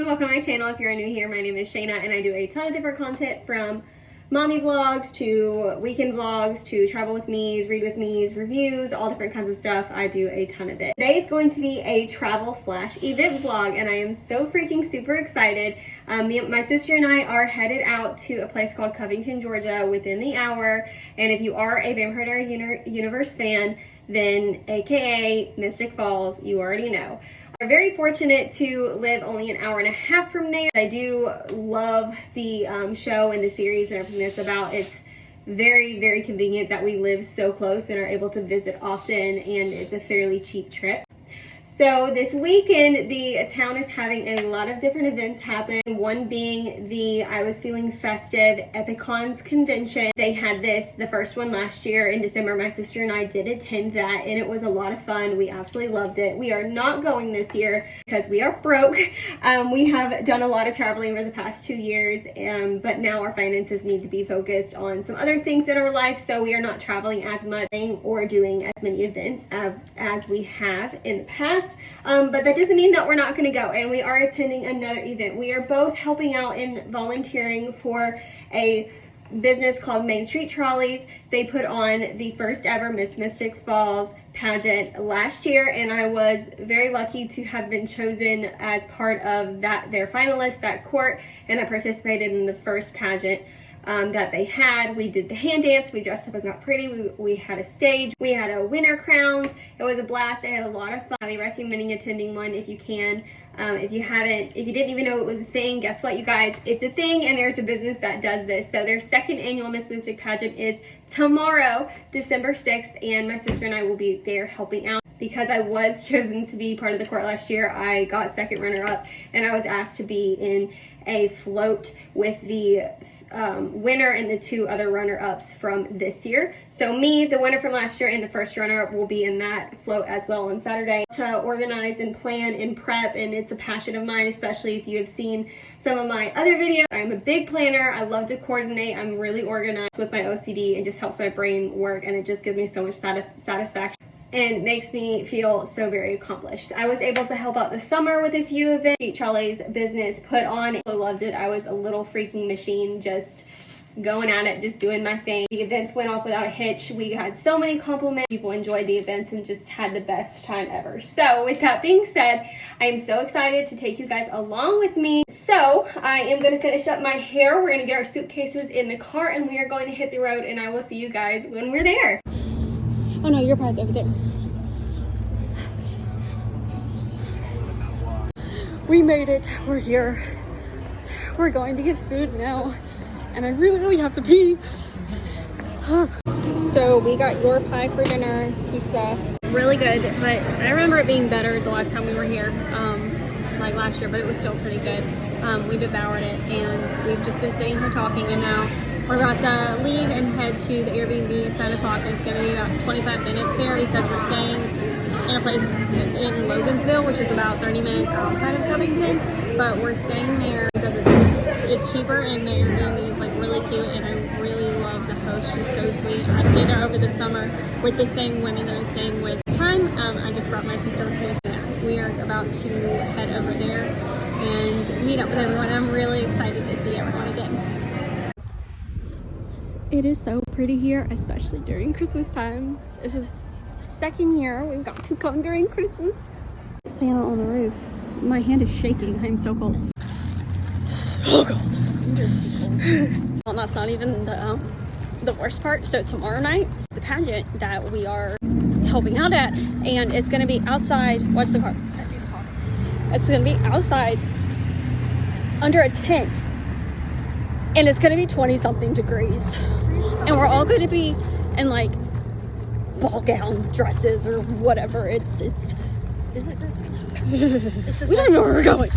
welcome to my channel. If you're new here, my name is Shayna and I do a ton of different content from mommy vlogs to weekend vlogs to travel with me's, read with me's, reviews, all different kinds of stuff. I do a ton of it. Today is going to be a travel / event vlog and I am so freaking super excited. My sister and I are headed out to a place called Covington, Georgia within the hour. And if you are a Vampire Diaries Universe fan, then aka Mystic Falls, you already know. We're very fortunate to live only an hour and a half from there. I do love the show and the series and everything it's about. It's very, very convenient that we live so close and are able to visit often, and it's a fairly cheap trip. So this weekend, the town is having a lot of different events happen. One being the I Was Feeling Festive Epicons convention. They had the first one last year in December. My sister and I did attend that and it was a lot of fun. We absolutely loved it. We are not going this year because we are broke. We have done a lot of traveling over the past 2 years, but now our finances need to be focused on some other things in our life. So we are not traveling as much or doing as many events as we have in the past. But that doesn't mean that we're not going to go, and we are attending another event. We are both helping out in volunteering for a business called Main Street Trolleys. They put on the first ever Miss Mystic Falls pageant last year, and I was very lucky to have been chosen as part of their finalists, that court, and I participated in the first pageant that they had. We did the hand dance, we dressed up and got pretty, we had a stage, we had a winner crowned. It was a blast. I had a lot of fun. Highly recommending attending one if you can. If you didn't even know it was a thing, guess what, you guys? It's a thing, and there's a business that does this. So their second annual Miss Mystic pageant is tomorrow, December 6th, and my sister and I will be there helping out. Because I was chosen to be part of the court last year, I got second runner-up, and I was asked to be in a float with the winner and the 2 other runner-ups from this year. So me, the winner from last year, and the first runner-up will be in that float as well on Saturday. To organize and plan and prep, and it's a passion of mine, especially if you have seen some of my other videos. I'm a big planner. I love to coordinate. I'm really organized with my OCD. It just helps my brain work, and it just gives me so much satisfaction and makes me feel so very accomplished. I was able to help out this summer with a few events Charlie's business put on. I loved it. I was a little freaking machine, just going at it, just doing my thing. The events went off without a hitch. We had so many compliments. People enjoyed the events and just had the best time ever. So with that being said, I am so excited to take you guys along with me. So I am going to finish up my hair. We're going to get our suitcases in the car and we are going to hit the road, and I will see you guys when we're there. Oh no, your prize over there. We made it. We're here. We're going to get food now. And I really have to pee. So we got your pie for dinner, pizza. Really good, but I remember it being better the last time we were here, like last year, but it was still pretty good. We devoured it, and we've just been sitting here talking, and now we're about to leave and head to the Airbnb at 7 o'clock. It's going to be about 25 minutes there because we're staying in a place in Logan'sville, which is about 30 minutes outside of Covington. But we're staying there because it's cheaper, and the Airbnb is like really cute, and I really love the host. She's so sweet. I stayed there over the summer with the same women that I'm staying with this time. I just brought my sister with me. We are about to head over there and meet up with everyone. I'm really excited to see everyone again. It is so pretty here, especially during Christmas time. This is the second year we've got to come during Christmas. Santa on the roof. My hand is shaking. I'm so cold. Oh god. Well, that's not even the worst part. So tomorrow night, the pageant that we are helping out at, and it's gonna be outside. Watch the car. It's gonna be outside under a tent. And it's gonna be 20-something degrees. And we're all gonna be in like ball gown dresses or whatever. Is it we don't know where we're going.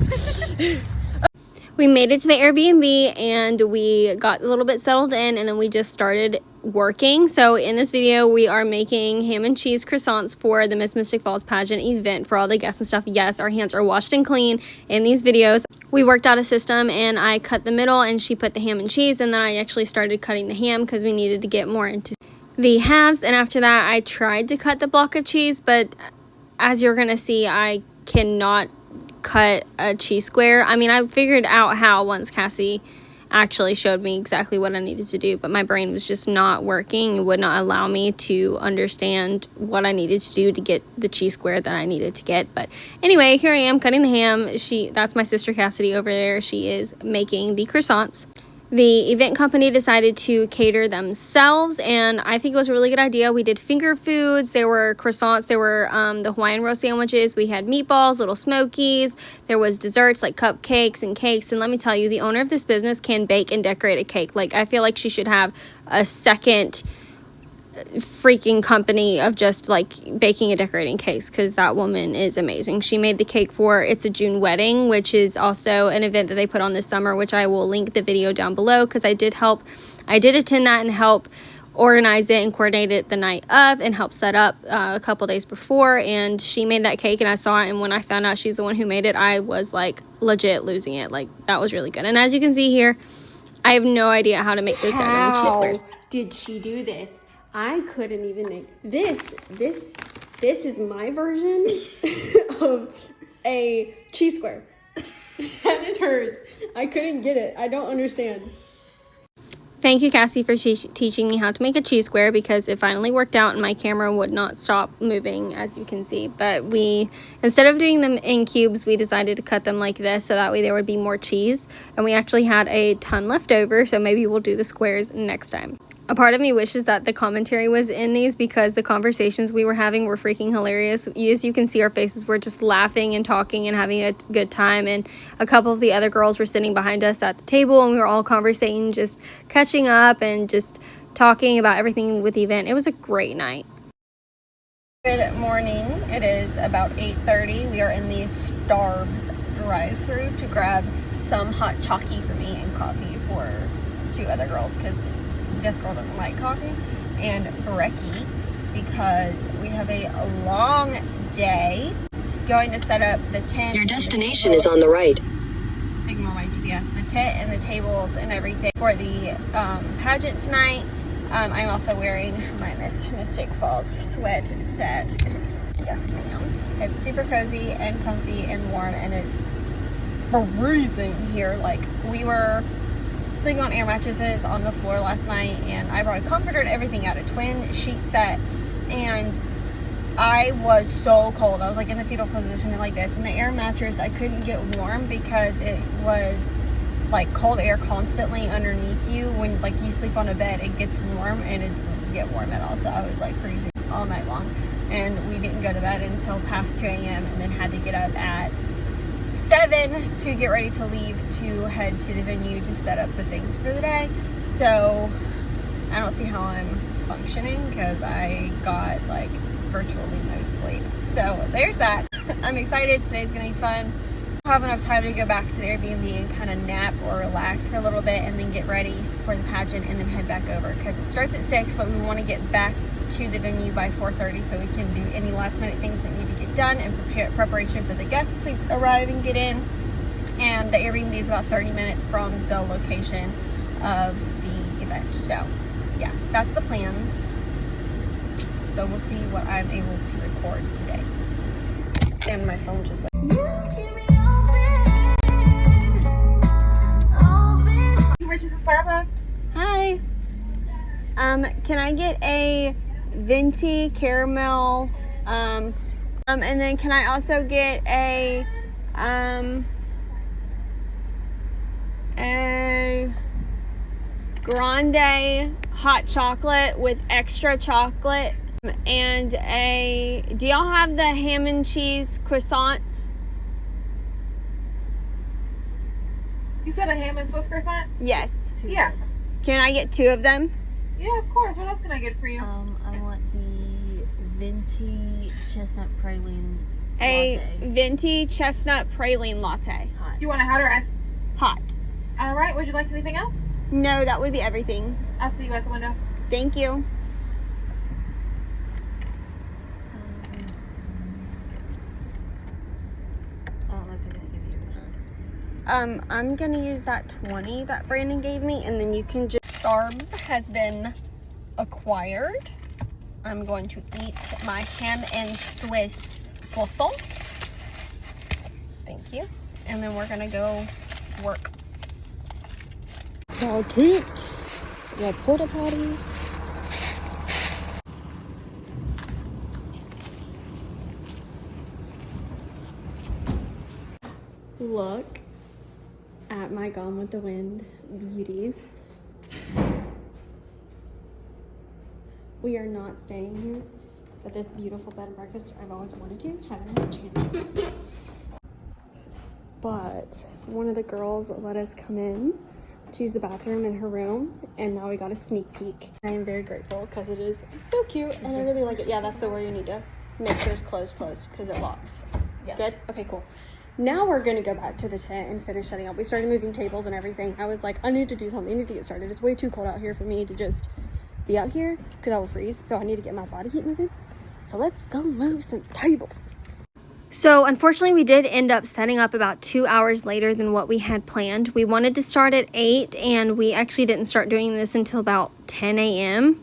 We made it to the Airbnb and we got a little bit settled in, and then we just started working. So in this video we are making ham and cheese croissants for the Miss Mystic Falls pageant event for all the guests and stuff. Yes, our hands are washed and clean in these videos. We worked out a system and I cut the middle and she put the ham and cheese, and then I actually started cutting the ham because we needed to get more into the halves. And after that I tried to cut the block of cheese, but as you're gonna see, I cannot cut a cheese square. I mean, I figured out how once Cassie actually showed me exactly what I needed to do, but my brain was just not working. It would not allow me to understand what I needed to do to get the cheese square that I needed to get. But anyway, here I am cutting the ham. That's my sister Cassidy over there. She is making the croissants. The event company decided to cater themselves, and I think it was a really good idea. We did finger foods, there were croissants, there were the Hawaiian roll sandwiches, we had meatballs, little smokies, there was desserts like cupcakes and cakes, and let me tell you, the owner of this business can bake and decorate a cake. Like, I feel like she should have a second freaking company of just like baking and decorating cakes, because that woman is amazing. She made the cake for It's a June Wedding, which is also an event that they put on this summer, which I will link the video down below, because I did attend that and help organize it and coordinate it the night of and help set up a couple days before. And she made that cake and I saw it, and when I found out she's the one who made it, I was like legit losing it. Like, that was really good. And as you can see here, I have no idea how to make those diamond cheese squares. Did she do this? I couldn't even make this. This is my version of a cheese square. That is hers. I couldn't get it. I don't understand. Thank you, Cassie, for teaching me how to make a cheese square, because it finally worked out and my camera would not stop moving, as you can see. But instead of doing them in cubes, we decided to cut them like this, so that way there would be more cheese. And we actually had a ton left over, so maybe we'll do the squares next time. A part of me wishes that the commentary was in these, because the conversations we were having were freaking hilarious. As you can see, our faces were just laughing and talking and having a good time. And a couple of the other girls were sitting behind us at the table, and we were all conversating, just catching up and just talking about everything with the event. It was a great night. Good morning. It is about 8:30. We are in the Starbucks drive-thru to grab some hot chalky for me and coffee for 2 other girls, because this girl doesn't like coffee, and Brecky, because we have a long day. Just going to set up the tent. Your destination is on the right. Ignore my GPS. The tent and the tables and everything for the pageant tonight. I'm also wearing my Mystic Falls sweat set. Yes, ma'am. It's super cozy and comfy and warm, and it's freezing here. Like, we were sleeping on air mattresses on the floor last night, and I brought a comforter and everything out, a twin sheet set, and I was so cold. I was like in a fetal position like this, and the air mattress, I couldn't get warm because it was like cold air constantly underneath you. When like you sleep on a bed, it gets warm, and it didn't get warm at all. So I was like freezing all night long, and we didn't go to bed until past 2 a.m. and then had to get up at 7 to get ready to leave to head to the venue to set up the things for the day. So I don't see how I'm functioning, because I got like virtually no sleep. So there's that. I'm excited. Today's gonna be fun. I'll have enough time to go back to the Airbnb and kind of nap or relax for a little bit, and then get ready for the pageant and then head back over, because it starts at 6, but we want to get back to the venue by 4:30 so we can do any last minute things that need to get done and preparation for the guests to arrive and get in. And the Airbnb is about 30 minutes from the location of the event. So yeah, that's the plans. So we'll see what I'm able to record today. And my phone just like, hi. Can I get a venti caramel, and then can I also get a grande hot chocolate with extra chocolate, and do y'all have the ham and cheese croissants? You said a ham and Swiss croissant? Yes. Yeah. Can I get 2 of them? Yeah, of course. What else can I get for you? I want the venti chestnut praline A latte. venti chestnut praline latte. Hot. You want a hot or iced? Hot. All right. Would you like anything else? No, that would be everything. I'll see you at the window. Thank you. I'm gonna use that 20 that Brandon gave me, and then you can just... Starbucks has been acquired. I'm going to eat my ham and Swiss croissant. Thank cute. And then we're gonna go work. Our tent. We have porta potties. Look at my Gone with the Wind beauties. We are not staying here, but this beautiful bed and breakfast I've always wanted to, haven't had a chance. But one of the girls let us come in to use the bathroom in her room, and now we got a sneak peek. I am very grateful because it is so cute and I really like it. Yeah, that's the where you need to make sure it's closed because it locks. Yeah. Good? Okay, cool. Now we're gonna go back to the tent and finish setting up. We started moving tables and everything. I was like, I need to do something. I need to get started. It's way too cold out here for me to just be out here because I will freeze. So I need to get my body heat moving. So let's go move some tables. So unfortunately, we did end up setting up about 2 hours later than what we had planned. We wanted to start at 8 and we actually didn't start doing this until about 10 a.m.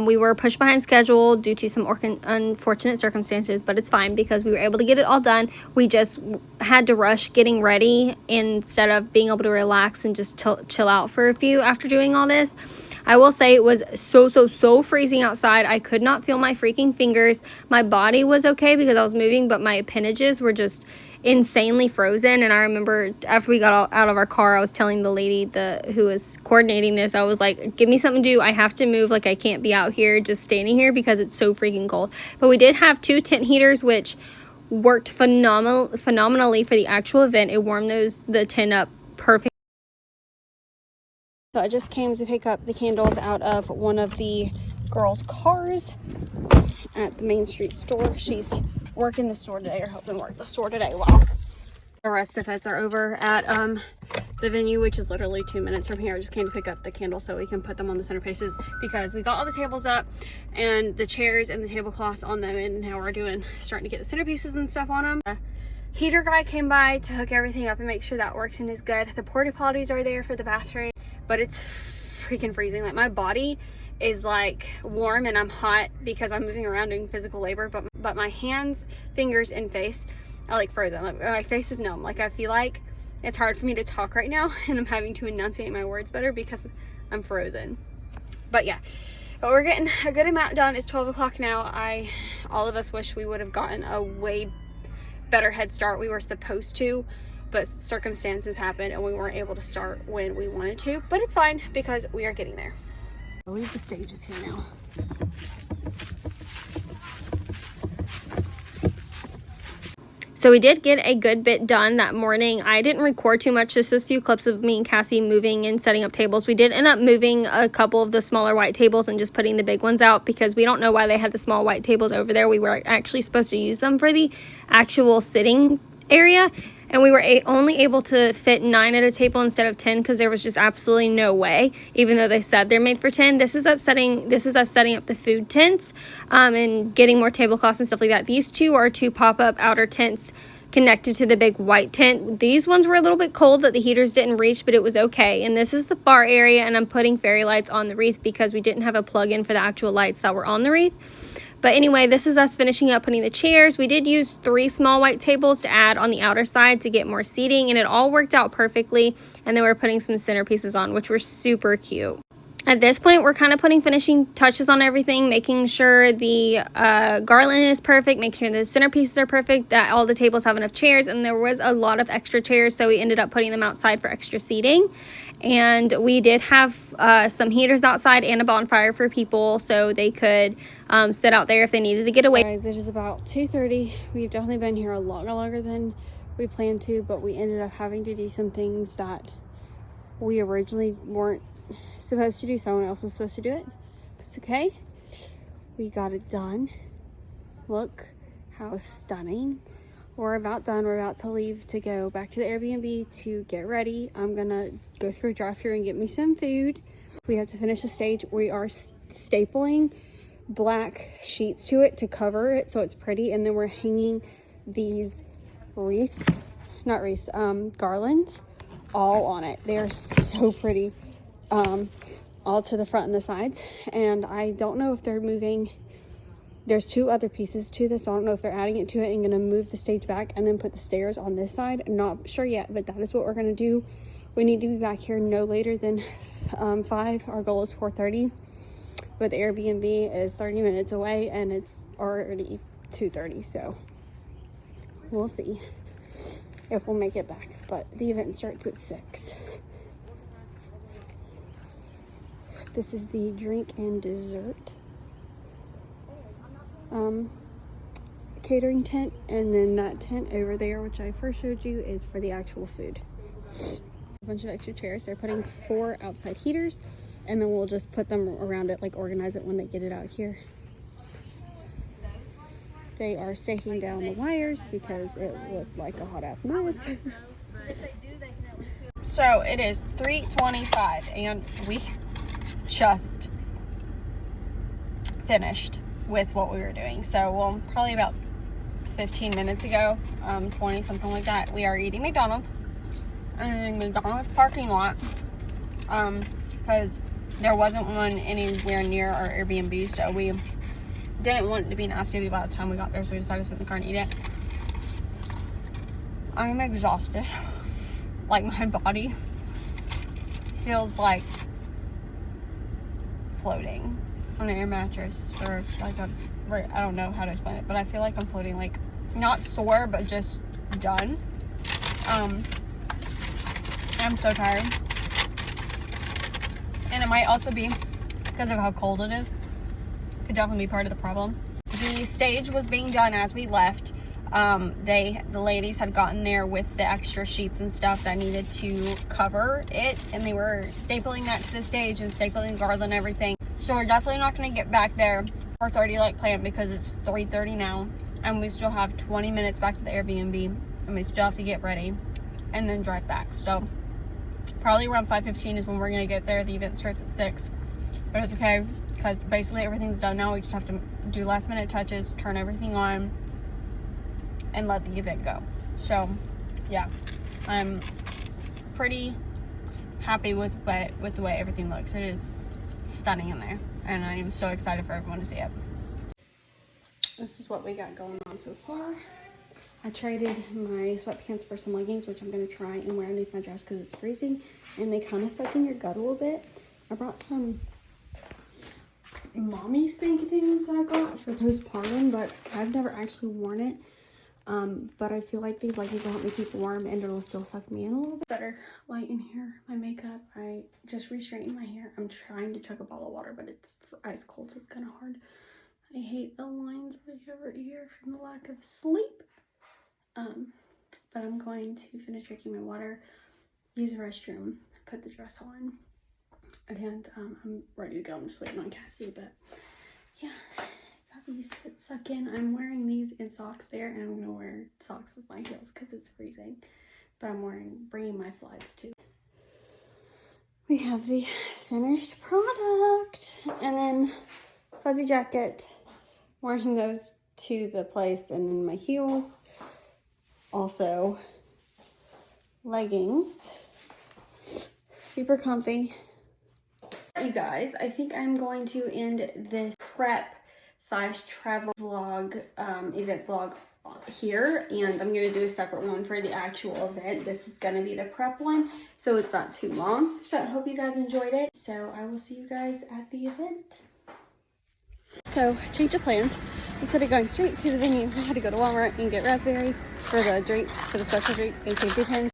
We were pushed behind schedule due to some unfortunate circumstances, but it's fine because we were able to get it all done. We just had to rush getting ready instead of being able to relax and just chill out for a few after doing all this. I will say it was so freezing outside. I could not feel my freaking fingers. My body was okay because I was moving, but my appendages were just insanely frozen. And I remember after we got out of our car, I was telling the lady who was coordinating this, I was like, give me something to do. I have to move. Like, I can't be out here just standing here because it's so freaking cold. But we did have 2 tent heaters, which worked phenomenally for the actual event. It warmed the tent up perfect. So I just came to pick up the candles out of one of the girls' cars at the Main Street store. She's working the store today, or helping work the store today while the rest of us are over at the venue, which is literally 2 minutes from here. I just came to pick up the candles so we can put them on the centerpieces because we got all the tables up and the chairs and the tablecloths on them, and now we're starting to get the centerpieces and stuff on them. The heater guy came by to hook everything up and make sure that works and is good. The porta potties are there for the bathroom, but it's freaking freezing. Like, my body is like warm and I'm hot because I'm moving around doing physical labor, but my hands, fingers, and face are like frozen. Like, my face is numb. Like, I feel like it's hard for me to talk right now and I'm having to enunciate my words better because I'm frozen. But yeah, but we're getting a good amount done. It's 12 o'clock now. All of us wish we would have gotten a way better head start. We were supposed to, but circumstances happened and we weren't able to start when we wanted to, but it's fine because we are getting there. I believe the stage is here now. So we did get a good bit done that morning. I didn't record too much. This was a few clips of me and Cassie moving and setting up tables. We did end up moving a couple of the smaller white tables and just putting the big ones out because we don't know why they had the small white tables over there. We were actually supposed to use them for the actual sitting area, and we were only able to fit 9 at a table instead of 10 because there was just absolutely no way, even though they said they're made for 10. This is us setting up the food tents and getting more tablecloths and stuff like that. These 2 are 2 pop-up outer tents connected to the big white tent. These ones were a little bit cold that the heaters didn't reach, but it was okay. And this is the bar area, and I'm putting fairy lights on the wreath because we didn't have a plug-in for the actual lights that were on the wreath. But anyway, this is us finishing up putting the chairs. We did use 3 small white tables to add on the outer side to get more seating, and it all worked out perfectly. And then we're putting some centerpieces on, which were super cute. At this point, we're kind of putting finishing touches on everything, making sure the garland is perfect, making sure the centerpieces are perfect, that all the tables have enough chairs, and there was a lot of extra chairs, so we ended up putting them outside for extra seating. And we did have some heaters outside and a bonfire for people so they could sit out there if they needed to get away. Guys, it is about 2:30. We've definitely been here a lot longer than we planned to, but we ended up having to do some things that we originally weren't supposed to do. Someone else was supposed to do it. It's okay. We got it done. Look how stunning. We're about done. We're about to leave to go back to the Airbnb to get ready. I'm gonna go through a drive-thru and get me some food. We have to finish the stage. We are stapling black sheets to it to cover it so it's pretty, and then we're hanging these garlands all on it. They are so pretty, all to the front and the sides. And I don't know if they're moving There's 2 other pieces to this, so I don't know if they're adding it to it and gonna move the stage back and then put the stairs on this side. I'm not sure yet, but that is what we're gonna do. We need to be back here no later than 5. Our goal is 4:30, but the Airbnb is 30 minutes away and it's already 2:30, so we'll see if we'll make it back. But the event starts at 6. This is the drink and dessert catering tent, and then that tent over there, which I first showed you, is for the actual food. A bunch of extra chairs. They're putting 4 outside heaters, and then we'll just put them around it, like organize it when they get it out here. They are staking down the wires because it looked like a hot ass mess. So it is 3:25 and we just finished with what we were doing. So, well, probably about 15 minutes ago, 20, something like that, we are eating McDonald's in the McDonald's parking lot, because there wasn't one anywhere near our Airbnb, so we didn't want it to be nasty by the time we got there, so we decided to sit in the car and eat it. I'm exhausted. Like, my body feels like floating on an air mattress, or like I don't know how to explain it, but I feel like I'm floating, like not sore, but just done. I'm so tired, and it might also be because of how cold it is. Could definitely be part of the problem. The stage was being done as we left. The ladies had gotten there with the extra sheets and stuff that needed to cover it, and they were stapling that to the stage and stapling garland and everything. So we're definitely not going to get back there 4:30 like planned, because it's 3:30 now, and we still have 20 minutes back to the Airbnb, and we still have to get ready and then drive back. So probably around 5:15 is when we're going to get there. The event starts at 6, but it's okay because basically everything's done now. We just have to do last minute touches, turn everything on, and let the event go. So yeah, I'm pretty happy with the way everything looks. It is stunning in there, and I am so excited for everyone to see it. This is what we got going on so far. I traded my sweatpants for some leggings, which I'm going to try and wear underneath my dress because it's freezing and they kind of suck in your gut a little bit. I brought some mommy stank things that I got for postpartum, but I've never actually worn it. But I feel like these leggings will help me keep warm, and it'll still suck me in a little bit. Better light in here. My makeup, I just re-straightened my hair. I'm trying to chug a bottle of water, but it's ice cold, so it's kind of hard. I hate the lines that I have right here from the lack of sleep. But I'm going to finish drinking my water, use the restroom, put the dress on, and I'm ready to go. I'm just waiting on Cassie, but yeah. These that suck in. I'm wearing these in socks there, and I'm gonna wear socks with my heels because it's freezing, but I'm bringing my slides too. We have the finished product, and then fuzzy jacket, wearing those to the place, and then my heels, also leggings, super comfy. You guys, I think I'm going to end this prep / travel vlog, event vlog here, and I'm going to do a separate one for the actual event. This is going to be the prep one, so it's not too long. So I hope you guys enjoyed it. So I will see you guys at the event. So, change of plans. Instead of going straight to the venue, we had to go to Walmart and get raspberries for the drinks, for the special drinks, and safety pins.